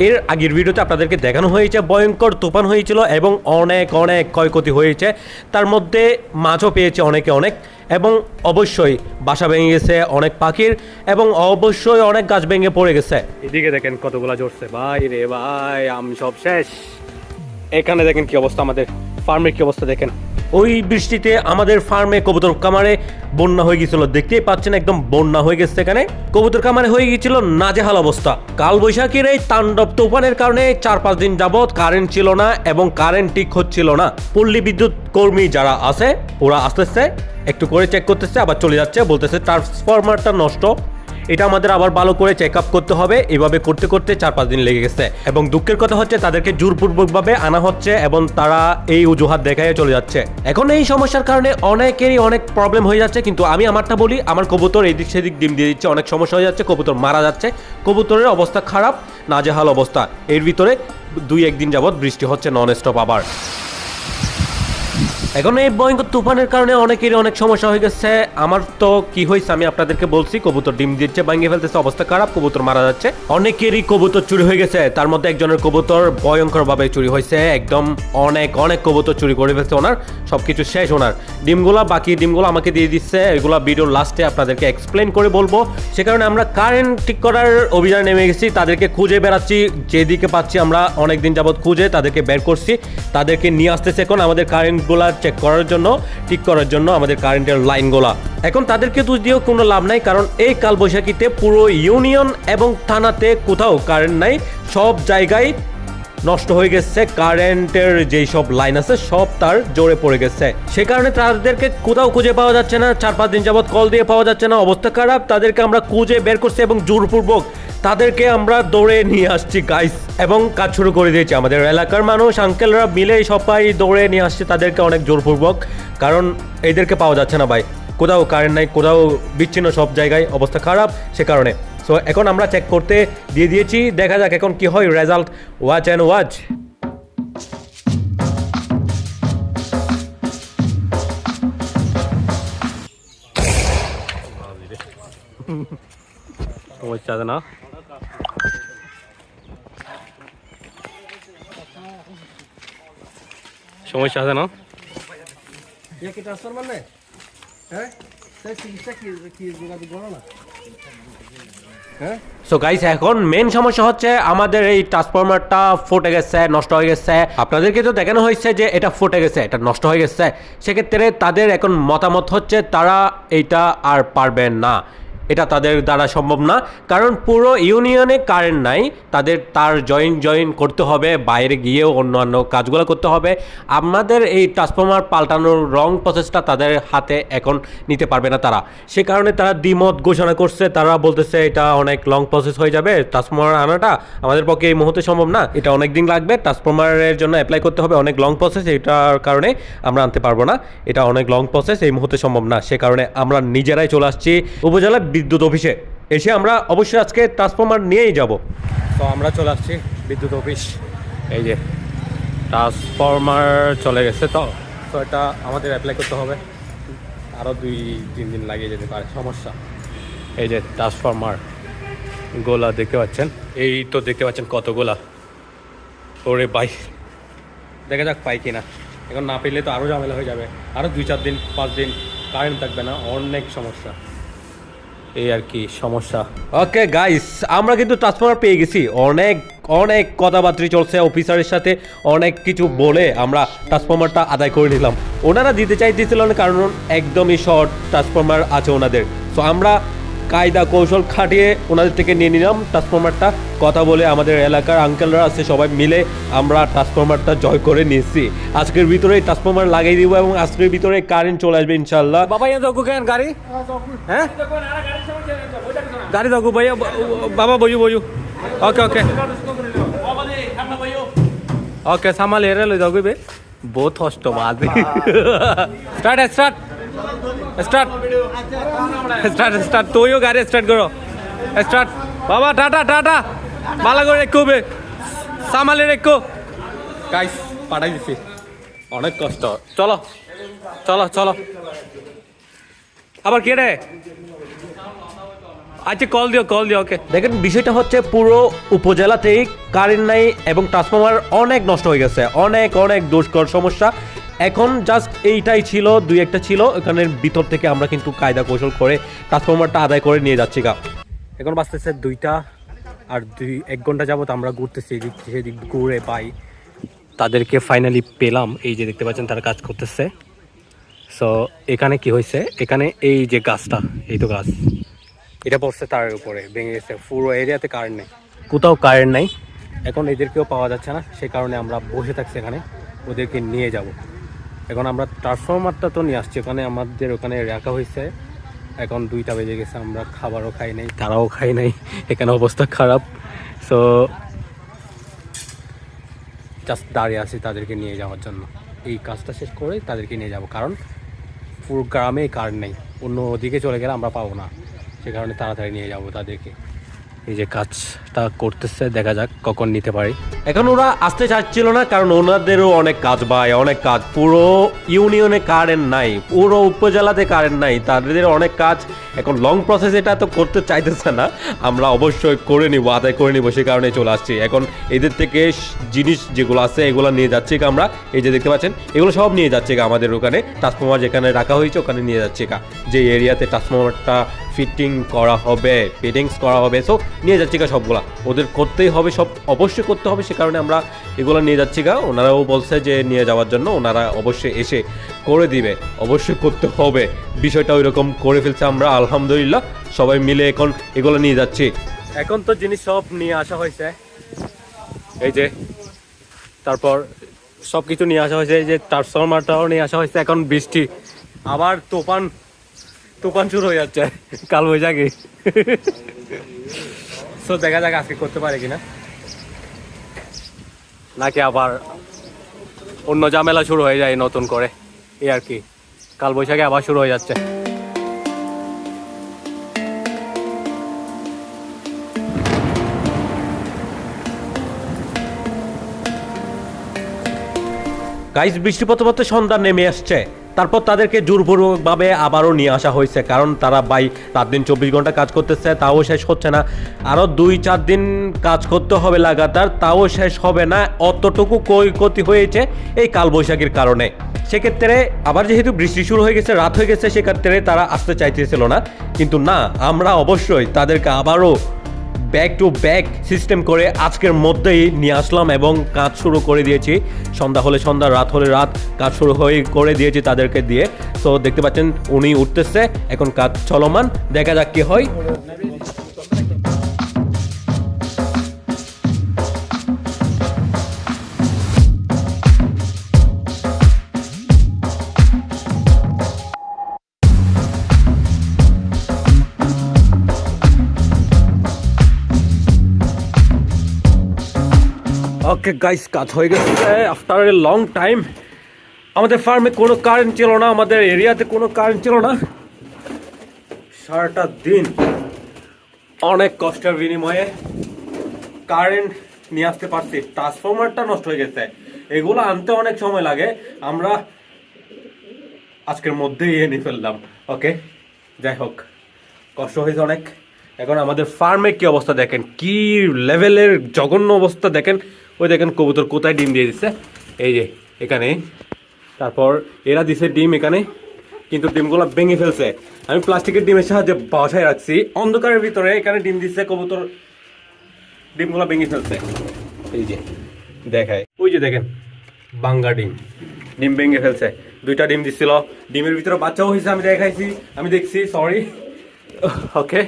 এর আগের ভিডিওতে আপনাদেরকে দেখানো হয়েছে ভয়ঙ্কর তুফান হয়েছিল এবং অনেক অনেক ক্ষয়ক্ষতি হয়েছে, তার মধ্যে মাছও পেয়েছে অনেকে অনেক, এবং অবশ্যই বাসা ভেঙে গেছে অনেক পাখির, এবং অবশ্যই অনেক গাছ ভেঙে পড়ে গেছে। এদিকে দেখেন কতগুলা ঝরছে ভাই রে ভাই, আম সব শেষ। এখানে দেখেন কি অবস্থা, আমাদের ফার্মের কি অবস্থা দেখেন। ওই বৃষ্টিতে আমাদের ফার্মে কবুতর কামারে বন্যা হয়ে গেছিল, দেখতেই পাচ্ছেন একদম বন্যা হয়ে গেছে। এখানে কবুতর কামারে হয়ে গিয়েছিল নাজেহাল অবস্থা। কাল বৈশাখীর এই তাণ্ডব তুফানের কারণে 4-5 দিন যাবৎ কারেন্ট ছিল না এবং কারেন্ট ঠিক হচ্ছিল না। পল্লী বিদ্যুৎ কর্মী যারা আছে ওরা আসতেছে, একটু করে চেক করতেছে, আবার চলে যাচ্ছে, বলতেছে ট্রান্সফরমারটা নষ্ট, এটা আমাদের আবার ভালো করে চেক আপ করতে হবে। এভাবে করতে করতে 4-5 দিন লেগে গেছে, এবং দুঃখের কথা হচ্ছে তাদেরকে জোরপূর্বকভাবে আনা হচ্ছে এবং তারা এই অজুহাত দেখায় চলে যাচ্ছে। এখন এই সমস্যার কারণে অনেকেরই অনেক প্রবলেম হয়ে যাচ্ছে, কিন্তু আমি আমারটা বলি, আমার কবুতর এদিক সেদিক ডিম দিয়ে দিচ্ছে, অনেক সমস্যা হয়ে যাচ্ছে, কবুতর মারা যাচ্ছে, কবুতরের অবস্থা খারাপ, নাজেহাল অবস্থা। এর ভিতরে 2-1 দিন যাবৎ বৃষ্টি হচ্ছে নন স্টপ আবার। এখন এই ভয়ঙ্কর তুফানের কারণে অনেকেরই অনেক সমস্যা হয়ে গেছে। আমার তো কি হয়েছে আমি আপনাদেরকে বলছি, কবুতর ডিম দিচ্ছে, ভাঙিয়ে ফেলতেছে, অবস্থা খারাপ, কবুতর মারা যাচ্ছে। অনেকেরই কবুতর চুরি হয়ে গেছে, তার মধ্যে একজনের কবুতর ভয়ঙ্করভাবে চুরি হয়েছে, একদম অনেক অনেক কবুতর চুরি করে ফেলছে ওনার, সবকিছু শেষ ওনার। ডিমগুলো, বাকি ডিমগুলো আমাকে দিয়ে দিচ্ছে, এগুলো ভিডিওর লাস্টে আপনাদেরকে এক্সপ্লেন করে বলবো। সে কারণে আমরা কারেন্ট ঠিক করার অভিযানে নেমে গেছি, তাদেরকে খুঁজে বেড়াচ্ছি, যেদিকে পাচ্ছি আমরা অনেকদিন যাবৎ খুঁজে তাদেরকে বের করছি, তাদেরকে নিয়ে আসতেছে এখন আমাদের কারেন্টগুলা চেক করার জন্য, ঠিক করার জন্য আমাদের কারেন্টের লাইনগুলা। এখন তাদেরকে দোষ দিয়েও কোনো লাভ নাই, কারণ এই কালবৈশাখীতে পুরো ইউনিয়ন এবং থানাতে কোথাও কারেন্ট নাই, সব জায়গায় নষ্ট হয়ে গেছে, কারেন্টের যেই সব লাইন আছে সব তার জোরে পড়ে গেছে। সে কারণে তাদেরকে কোথাও খুঁজে পাওয়া যাচ্ছে না, 4-5 দিন যাবৎ কল দিয়ে পাওয়া যাচ্ছে না, অবস্থা খারাপ। তাদেরকে আমরা খুঁজে বের করছি এবং জোরপূর্বক তাদেরকে আমরা দৌড়ে নিয়ে আসছি গাইস, এবং কাজ শুরু করে দিয়েছি। আমাদের এলাকার মানুষ আঙ্কেলরা মিলে সবাই দৌড়ে নিয়ে আসছে তাদেরকে অনেক জোরপূর্বক, কারণ এদেরকে পাওয়া যাচ্ছে না ভাই, কোথাও কারেন্ট নাই, কোথাও বিচ্ছিন্ন, সব জায়গায় অবস্থা খারাপ। সে কারণে সো এখন আমরা চেক করতে দিয়ে দিয়েছি, দেখা যাক এখন কি হয় রেজাল্ট। Watch and watch. সমস্যা আছে না, সমস্যা আছে না। সো গাইস, এখন মেন সমস্যা হচ্ছে আমাদের এই ট্রান্সফরমারটা ফুটে গেছে, নষ্ট হয়ে গেছে। আপনাদেরকে তো দেখানো হয়েছে যে এটা ফুটে গেছে, এটা নষ্ট হয়ে গেছে। সেক্ষেত্রে তাদের এখন মতামত হচ্ছে তারা এইটা আর পারবেন না, এটা তাদের দ্বারা সম্ভব না, কারণ পুরো ইউনিয়নে কারেন্ট নাই, তাদের তার জয়েন করতে হবে, বাইরে গিয়েও অন্যান্য কাজগুলো করতে হবে। আমাদের এই ট্রান্সফরমার পাল্টানোর রং প্রসেসটা তাদের হাতে এখন নিতে পারবে না তারা, সে কারণে তারা দ্বিমত ঘোষণা করছে। তারা বলতেছে এটা অনেক লং প্রসেস হয়ে যাবে, ট্রান্সফরমার আনাটা আমাদের পক্ষে এই মুহূর্তে সম্ভব না, এটা অনেক দিন লাগবে, ট্রান্সফরমারের জন্য অ্যাপ্লাই করতে হবে, অনেক লং প্রসেস, এটার কারণে আমরা আনতে পারবো না, এটা অনেক লং প্রসেস, এই মুহূর্তে সম্ভব না। সে কারণে আমরা নিজেরাই চলে আসছি উপজেলা বিদ্যুৎ অফিসে, এসে আমরা অবশ্যই আজকে ট্রান্সফরমার নিয়েই যাব। তো আমরা চলে আসছি বিদ্যুৎ অফিস, এই যে ট্রান্সফরমার চলে গেছে। তো এটা আমাদের অ্যাপ্লাই করতে হবে, আরও 2-3 দিন লাগিয়ে যেতে পারে, সমস্যা। এই যে ট্রান্সফরমার গোলা দেখতে পাচ্ছেন, এই তো দেখতে পাচ্ছেন কতগুলা, ওরে ভাই দেখা যাক পাই কিনা। এখন না পেলে তো আরও ঝামেলা হয়ে যাবে, আরও 2-4 দিন 5 দিন কারেন্ট থাকবে না, অনেক সমস্যা, এই আর কি সমস্যা। ওকে গাইস, আমরা কিন্তু ট্রান্সফরমার পেয়ে গেছি, অনেক অনেক কথাবার্তা চলছে অফিসারের সাথে, অনেক কিছু বলে আমরা ট্রান্সফরমারটা আদায় করে নিলাম। ওনারা দিতে চাইতেছিলেন কারণ একদমই শর্ট ট্রান্সফরমার আছে ওনাদের, তো আমরা কায়দা কৌশল খাটিয়ে ওনাদের থেকে নিয়ে নিলাম ট্রান্সফরমারটা। কথা বলে আমাদের এলাকার আঙ্কেলরা আছে সবাই মিলে আমরা ট্রান্সফরমারটা জয় করে নিয়েছি। আজকের ভিতরে ট্রান্সফরমার লাগিয়ে দিব এবং আজকের ভিতরে কারেন্ট চলে আসবে ইনশাল্লাহ। বাবা ইয়া যাও কেন গাড়ি, হ্যাঁ গাড়ি যাও ভাইয়া, বাবা বইও ওকে ওকে ওকে সামাল এরে লই যাও বে, বহুত কষ্ট বাজে। Start start start start start, তুইও গাড়ি স্টার্ট করো, স্টার্ট। বাবা টাটা টাটা, ভালো করে রেখো বে, সামালে রেখো। গাইস পাঠাই দিছি, অনেক কষ্ট। চলো চলো চলো, আবার কে রে? আচ্ছা কল দিও ওকে। দেখেন বিষয়টা হচ্ছে পুরো উপজেলাতেই কারেন্ট নাই এবং ট্রান্সফরমার অনেক নষ্ট হয়ে গেছে, অনেক অনেক দুষ্কর সমস্যা। এখন জাস্ট এইটাই ছিল, দুই একটা ছিল, এখানের ভিতর থেকে আমরা কিন্তু কায়দা কৌশল করে ট্রান্সফরমারটা আদায় করে নিয়ে যাচ্ছি গা। এখন বাজতেছে 2টা, আর 1 ঘন্টা যাবত আমরা ঘুরতেছি, এদিক সেদিক ঘুরে পাই তাদেরকে ফাইনালি পেলাম। এই যে দেখতে পাচ্ছেন তারা কাজ করতেছে। সো এখানে কি হয়েছে, এখানে এই যে গাছটা, এই তো গাছ, এটা পড়ছে তারের উপরে, ভেঙে গেছে। পুরো এরিয়াতে কারেন্ট নেই, কোথাও কারেন্ট নাই। এখন এদেরকেও পাওয়া যাচ্ছে না, সে কারণে আমরা বসে থাকছি এখানে, ওদেরকে নিয়ে যাব। এখন আমরা ট্রান্সফরমারটা তো নিয়ে আসছি, ওখানে আমাদের ওখানে রাখা হয়েছে। এখন 2টা বেজে গেছে, আমরা খাবারও খাই নাই, তারাও খাই নাই, এখানে অবস্থা খারাপ। সো জাস্ট দাঁড়িয়ে আছি তাদেরকে নিয়ে যাওয়ার জন্য। এই কাজটা শেষ করে তাদেরকে নিয়ে যাব, কারণ পুরো গ্রামে কারেন্ট নেই, অন্য ওদিকে চলে গেলে আমরা পাবো না, সে কারণে তাড়াতাড়ি নিয়ে যাব তাদেরকে। এই যে কাজটা করতেছে, দেখা যাক কখন নিতে পারি। এখন ওরা আসতে চাচ্ছিল না, কারণ ওনাদেরও অনেক কাজ ভাই, অনেক কাজ। পুরো ইউনিয়নে কারেন্ট নাই, পুরো উপজেলাতে কারেন্ট নাই, তাদের অনেক কাজ। এখন লং প্রসেস, এটা তো করতে চাইতেছে না, আমরা অবশ্যই করে নিব, আদায় করে নিব, সে কারণে চলে আসছি। এখন এদের থেকে জিনিস যেগুলো আছে এগুলো নিয়ে যাচ্ছি আমরা। এই যে দেখতে পাচ্ছেন এগুলো সব নিয়ে যাচ্ছে আমাদের ওখানে, ট্রান্সফরমার যেখানে রাখা হয়েছে ওখানে নিয়ে যাচ্ছে যে এরিয়াতে ট্রান্সফরমারটা ফিটিং করা হবে, ফিটিংস করা হবে। সো নিয়ে যাচ্ছি সবগুলা, ওদের করতেই হবে, সব অবশ্যই করতে হবে, সে কারণে আমরা এগুলো নিয়ে যাচ্ছি ওনারাও বলছে যে নিয়ে যাওয়ার জন্য, ওনারা অবশ্যই এসে করে দিবে, অবশ্যই করতে হবে। বিষয়টা ওই রকম করে ফেলছে আমরা, আলহামদুলিল্লাহ সবাই মিলে এখন এগুলো নিয়ে যাচ্ছি। এখন তো জিনিস সব নিয়ে আসা হয়েছে, এই যে তারপর সব কিছু নিয়ে আসা হয়েছে, এই যে ট্রান্সফরমারটাও নিয়ে আসা হয়েছে। এখন বৃষ্টি, আবার তুফান শুরু হয়ে যাচ্ছে, কাল বৈশাখী। সো দেখা যাক আজকে করতে পারে কিনা, নাকি আবার অন্য ঝামেলা শুরু হয়ে যায় নতুন করে, এই আর কি। কাল বৈশাখী আবার শুরু হয়ে যাচ্ছে। গাইস বৃষ্টি পথে সন্ধ্যা নেমে আসছে, তারপর তাদেরকে জোরপূর্বকভাবে আবারও নিয়ে আসা হয়েছে, কারণ তারা রাত দিন 24 ঘন্টা কাজ করতেছে, তাও শেষ হচ্ছে না। আরও 2-4 দিন কাজ করতে হবে লাগাতার, তাও শেষ হবে না। অতটুকু ক্ষতি হয়েছে এই কালবৈশাখীর কারণে। সেক্ষেত্রে আবার যেহেতু বৃষ্টি শুরু হয়ে গেছে, রাত হয়ে গেছে, সেক্ষেত্রে তারা আসতে চাইতেছিল না। কিন্তু না, আমরা অবশ্যই তাদেরকে আবারও ব্যাক টু ব্যাক সিস্টেম করে আজকের মধ্যেই নিয়ে আসলাম এবং কাজ শুরু করে দিয়েছি। সন্ধ্যা হলে সন্ধ্যা, রাত হলে রাত, কাজ শুরু করে দিয়েছি তাদেরকে দিয়ে। তো দেখতে পাচ্ছেন উনি উঠতেছে, এখন কাজ চলমান, দেখা যাক কি হয়। ওকে গাইস, কাজ হয়ে গেছে আফটার এ লং টাইম। আমাদের ফার্মে কোনো কারেন্ট ছিল না, আমাদের এরিয়াতে কোনো কারেন্ট ছিল না, সারাটা দিন অনেক কষ্টের বিনিময়ে কারেন্ট নিয়ে আসতে পারছি। ট্রান্সফরমারটা নষ্ট হয়ে গেছে, এগুলো আনতে অনেক সময় লাগে, আমরা আজকের মধ্যেই এনে ফেললাম। ওকে, যাই হোক, কষ্ট হয়েছে অনেক। এখন আমাদের ফার্মে কি অবস্থা দেখেন, কি লেভেলের জঘন্য অবস্থা দেখেন। ওই দেখেন কবুতর কোথায় ডিম দিয়ে দিচ্ছে, এই যে এখানে। তারপর এরা দিছে ডিম এখানে, কিন্তু ডিমগুলো ভেঙে ফেলছে। আমি প্লাস্টিকের ডিমের সাহায্যে বসায় রাখছি অন্ধকারের ভিতরে, এখানে ডিম দিচ্ছে, কবুতর ডিমগুলো ভেঙে ফেলছে। এই যে দেখায়, ওই যে দেখেন বাঙ্গা ডিম ভেঙে ফেলছে। 2টা ডিম দিচ্ছিল, ডিমের ভিতরে বাচ্চাও হয়েছে, আমি দেখছি, সরি। ওকে,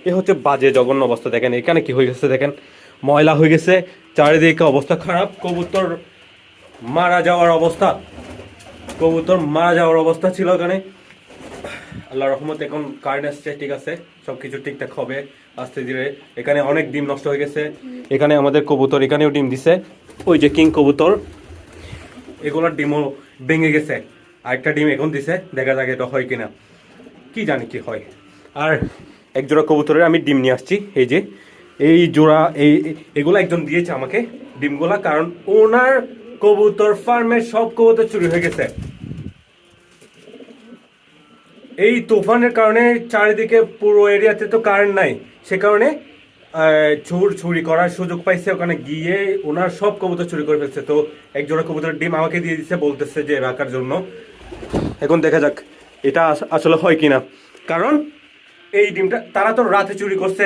এ হচ্ছে বাজে জঘন্য অবস্থা। দেখেন এখানে কি হয়ে গেছে, দেখেন ময়লা হয়ে গেছে, চারিদিকে অবস্থা খারাপ। কবুতর মারা যাওয়ার অবস্থা ছিল এখানে। আল্লাহ রহমত এখন কারেন্ট আসছে, ঠিক আছে, সবকিছু ঠিকঠাক হবে আস্তে ধীরে। এখানে অনেক ডিম নষ্ট হয়ে গেছে, এখানে আমাদের কবুতর এখানেও ডিম দিছে, ওই যে কিং কবুতর, এগুলোর ডিমও ভেঙে গেছে। আরেকটা ডিম এখন দিছে, দেখা যাক এটা হয় কিনা, কি জানি কি হয়। আর এক জোড়া কবুতরের আমি ডিম নিয়ে আসছি, এই যে এই জোড়া, এগুলো একজন দিয়েছে আমাকে ডিমগুলা, কারণ ওনার কবুতর ফার্মের সব কবুতর চুরি হয়ে গেছে। এই তুফানের কারণে চারিদিকে পুরো এরিয়াতে তো কারেন্ট নাই, সে কারণে চুরি করার সুযোগ পাইছে, ওখানে গিয়ে ওনার সব কবুতর চুরি করে ফেলছে। তো এক জোড়া কবুতরের ডিম আমাকে দিয়ে দিচ্ছে, বলতেছে যে রাখার জন্য। এখন দেখা যাক এটা আসলে হয় কিনা, কারণ এই ডিমটা তারা তো রাতে চুরি করছে,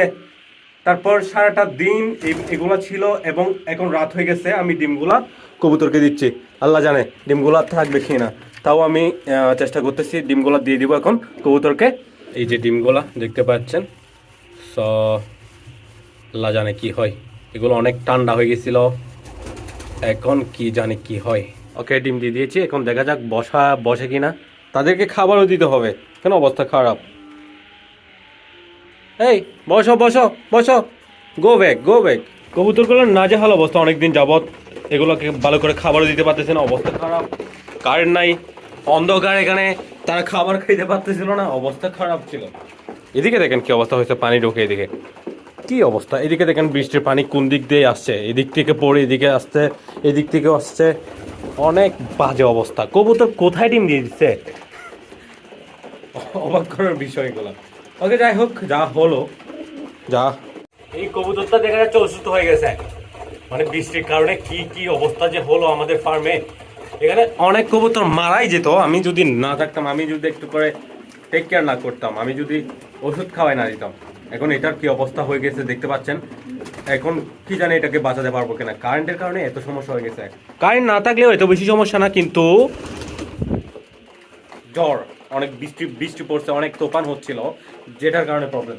তারপর সারাটা দিন এগুলা ছিল এবং এখন রাত হয়ে গেছে। আমি ডিমগুলা কবুতরকে দিচ্ছি, আল্লাহ জানে ডিমগুলা থাকবে কি না। তাও আমি চেষ্টা করতেছি, ডিমগুলা দিয়ে দিব এখন কবুতরকে। এই যে ডিমগুলা দেখতে পাচ্ছেন, সো আল্লাহ জানে কি হয়। এগুলো অনেক ঠান্ডা হয়ে গেছিল, এখন কি জানে কি হয়। ওকে, ডিম দিয়ে দিয়েছি, এখন দেখা যাক বসে কিনা। তাদেরকে খাবারও দিতে হবে, কেন অবস্থা খারাপ। এই বসো বসো বসো, গো ব্যাক গো ব্যাক। কবুতরগুলোর নাজেহাল অবস্থা, অনেকদিন যাবত এগুলোকে ভালো করে খাবারও দিতে পারতেছে না, অবস্থা খারাপ। কারেন্ট নাই, অন্ধকার, এখানে তারা খাবার খাইতে পারতেছিল না, অবস্থা খারাপ ছিল। এদিকে দেখেন কি অবস্থা হয়েছে, পানি ঢোকে এদিকে, কি অবস্থা। এদিকে দেখেন বৃষ্টির পানি কোন দিক দিয়ে আসছে, এদিক থেকে পড়ে এদিকে আসছে, এদিক থেকেও আসছে, অনেক বাজে অবস্থা। কবুতর কোথায় ডিম দিয়ে দিচ্ছে, অবাক করার বিষয় এগুলো। ওকে, যাই হোক, যা হলো যা। এই কবুতরটা দেখা যাচ্ছে অসুস্থ হয়ে গেছে, মানে বৃষ্টির কারণে কি কি অবস্থা যে হলো আমাদের ফার্মে। এখানে অনেক কবুতর মারাই যেত আমি যদি না থাকতাম, আমি যদি একটু করে টেক কেয়ার না করতাম, আমি যদি ওষুধ খাওয়াই না দিতাম। এখন এটার কি অবস্থা হয়ে গেছে দেখতে পাচ্ছেন। এখন কি জানি এটাকে বাঁচাতে পারবো কিনা, কারেন্টের কারণে এত সমস্যা হয়ে গেছে। কারেন্ট না থাকলেও এত বেশি সমস্যা না, কিন্তু জ্বর, অনেক বৃষ্টি পড়ছে, অনেক তোফান হচ্ছিল, যেটার কারণে প্রবলেম।